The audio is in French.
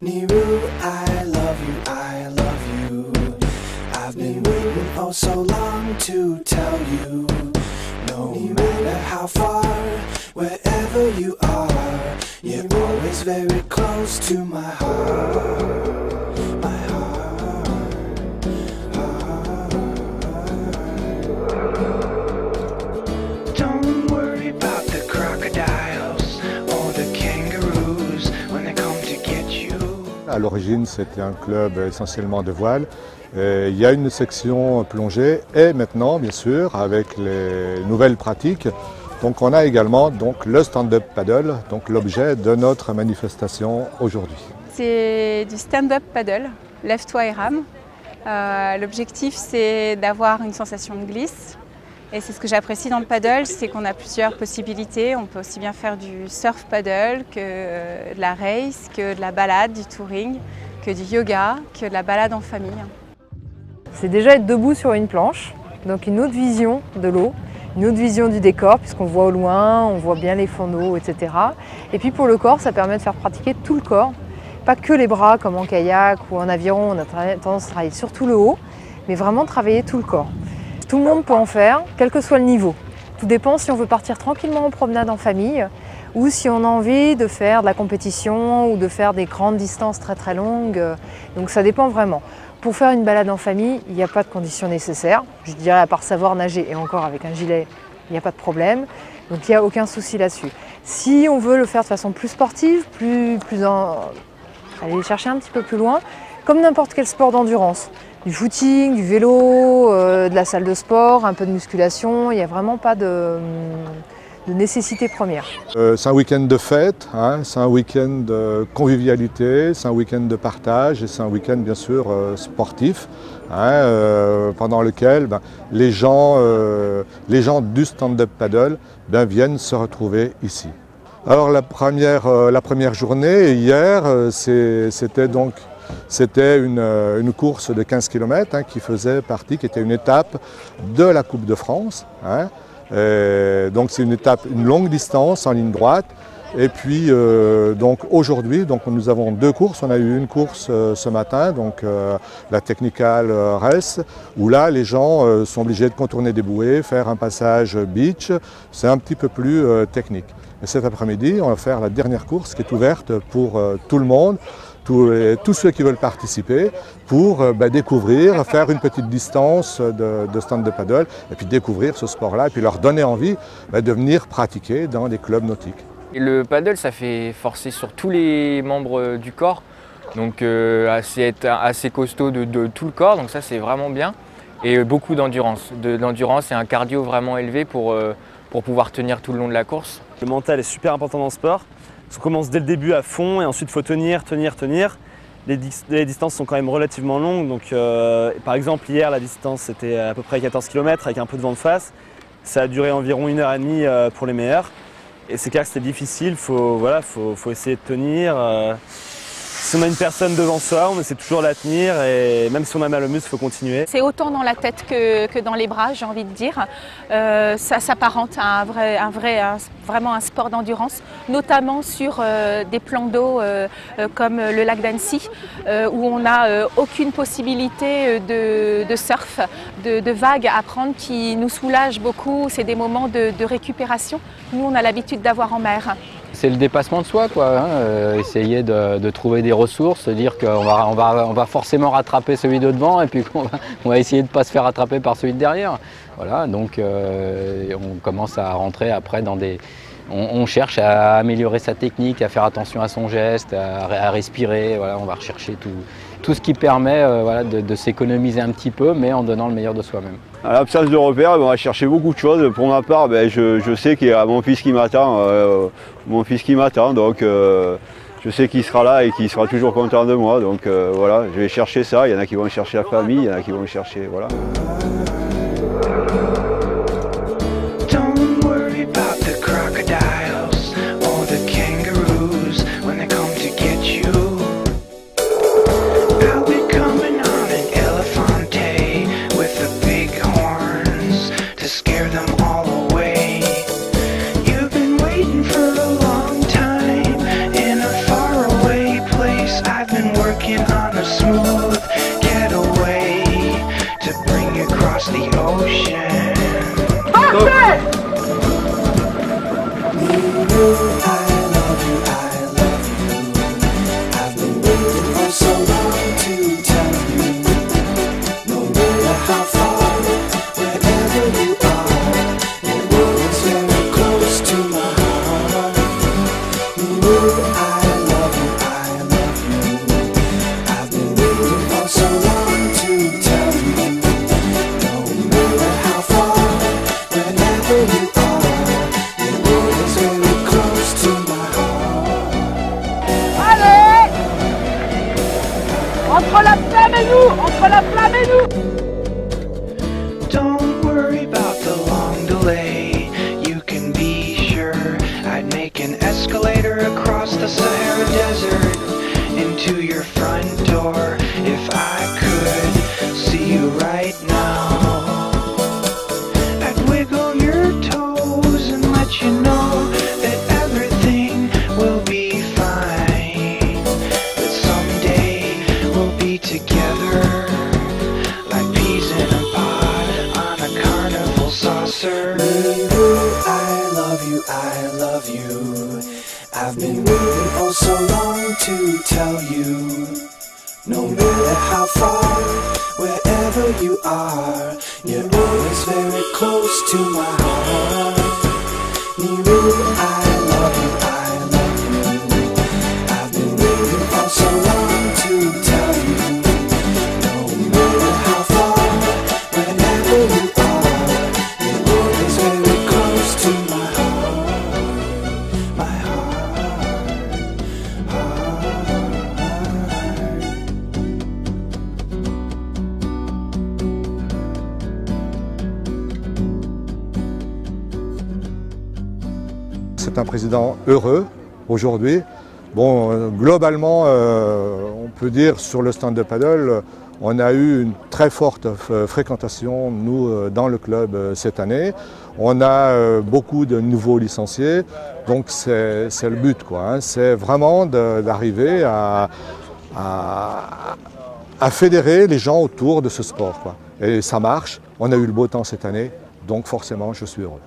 Niru, I love you, I love you. I've been waiting oh so long to tell you. No matter how far, wherever you are, you're always very close to my heart. My heart, heart. Don't worry about the crocodiles or the kangaroos when they come to get you. À l'origine, c'était un club essentiellement de voile. Il y a une section plongée et maintenant, bien sûr, avec les nouvelles pratiques, donc on a également donc, le stand-up paddle, donc l'objet de notre manifestation aujourd'hui. C'est du stand-up paddle, lève-toi et rame. L'objectif, c'est d'avoir une sensation de glisse. Et c'est ce que j'apprécie dans le paddle, c'est qu'on a plusieurs possibilités. On peut aussi bien faire du surf paddle que de la race, que de la balade, du touring, que du yoga, que de la balade en famille. C'est déjà être debout sur une planche, donc une autre vision de l'eau, une autre vision du décor puisqu'on voit au loin, on voit bien les fonds d'eau, etc. Et puis pour le corps, ça permet de faire pratiquer tout le corps, pas que les bras comme en kayak ou en aviron, on a tendance à travailler surtout le haut, mais vraiment travailler tout le corps. Tout le monde peut en faire, quel que soit le niveau. Tout dépend si on veut partir tranquillement en promenade en famille ou si on a envie de faire de la compétition ou de faire des grandes distances très très longues. Donc ça dépend vraiment. Pour faire une balade en famille, il n'y a pas de conditions nécessaires. Je dirais à part savoir nager et encore avec un gilet, il n'y a pas de problème. Donc il n'y a aucun souci là-dessus. Si on veut le faire de façon plus sportive, aller chercher un petit peu plus loin, comme n'importe quel sport d'endurance. Du footing, du vélo, de la salle de sport, un peu de musculation, il n'y a vraiment pas de nécessité première. C'est un week-end de fête, hein, c'est un week-end de convivialité, c'est un week-end de partage et c'est un week-end bien sûr sportif, hein, pendant lequel les gens du stand-up paddle viennent se retrouver ici. Alors la première journée, hier, c'était une course de 15 km hein, qui était une étape de la Coupe de France. Hein. Donc c'est une longue distance en ligne droite. Et puis donc aujourd'hui, nous avons deux courses. On a eu une course ce matin, donc la Technical Race, où là les gens sont obligés de contourner des bouées, faire un passage beach. C'est un petit peu plus technique. Et cet après-midi, on va faire la dernière course qui est ouverte pour tout le monde. Tous ceux qui veulent participer pour découvrir, faire une petite distance de stand-up paddle et puis découvrir ce sport-là et puis leur donner envie de venir pratiquer dans des clubs nautiques. Et le paddle, ça fait forcer sur tous les membres du corps, donc être assez costaud de tout le corps, donc ça c'est vraiment bien. Et beaucoup d'endurance, et un cardio vraiment élevé pour pouvoir tenir tout le long de la course. Le mental est super important dans le sport. On commence dès le début à fond et ensuite il faut tenir. Les distances sont quand même relativement longues. Donc, par exemple, hier, la distance c'était à peu près 14 km avec un peu de vent de face. Ça a duré environ 1h30 pour les meilleurs. Et c'est clair que c'était difficile, faut essayer de tenir. Si on a une personne devant soi, on essaie toujours de la tenir et même si on a mal au muscle, il faut continuer. C'est autant dans la tête que dans les bras, j'ai envie de dire. Ça s'apparente à vraiment un sport d'endurance, notamment sur des plans d'eau comme le lac d'Annecy, où on n'a aucune possibilité de surf, de vagues à prendre qui nous soulagent beaucoup. C'est des moments de récupération. Nous, on a l'habitude d'avoir en mer. C'est le dépassement de soi, quoi, hein. Essayer de trouver des ressources, se dire qu'on va forcément rattraper celui de devant et puis qu'on va essayer de ne pas se faire rattraper par celui de derrière. Voilà, donc on commence à rentrer après dans des... On cherche à améliorer sa technique, à faire attention à son geste, à respirer. Voilà, on va rechercher tout ce qui permet de s'économiser un petit peu, mais en donnant le meilleur de soi-même. À l'absence de repères, on va chercher beaucoup de choses. Pour ma part, je sais qu'il y a mon fils qui m'attend. Donc je sais qu'il sera là et qu'il sera toujours content de moi. Donc voilà, je vais chercher ça. Il y en a qui vont chercher la famille, il y en a qui vont chercher, voilà. Don't worry about the crocodiles or the kangaroos when they come to get you. I'll be coming on an elefante with the big horns to scare them all away. You've been waiting for a long time in a faraway place. I've been working on a smooth getaway to bring you across the ocean. Entre la flamme et nous! Entre la flamme et nous! Don't worry about the long delay. You can be sure I'd make an escalator across the Sahara Desert into your front door if I could see you right now. I'd wiggle your toes and let you know that everything will be fine. That someday we'll be together like peas in a pod on a carnival saucer. I love you, I love you. I've been waiting oh so long to tell you. No matter how far, wherever you are, you're always very close to my heart. Niru, I love you, I love you. I've been waiting oh so long to tell you. No matter how far, wherever you are, you're always very close to my heart. My C'est un président heureux aujourd'hui. Bon, globalement, on peut dire sur le stand de paddle, on a eu une très forte fréquentation, nous, dans le club cette année. On a beaucoup de nouveaux licenciés, donc c'est le but, quoi, hein. C'est vraiment d'arriver à fédérer les gens autour de ce sport, quoi. Et ça marche, on a eu le beau temps cette année, donc forcément je suis heureux.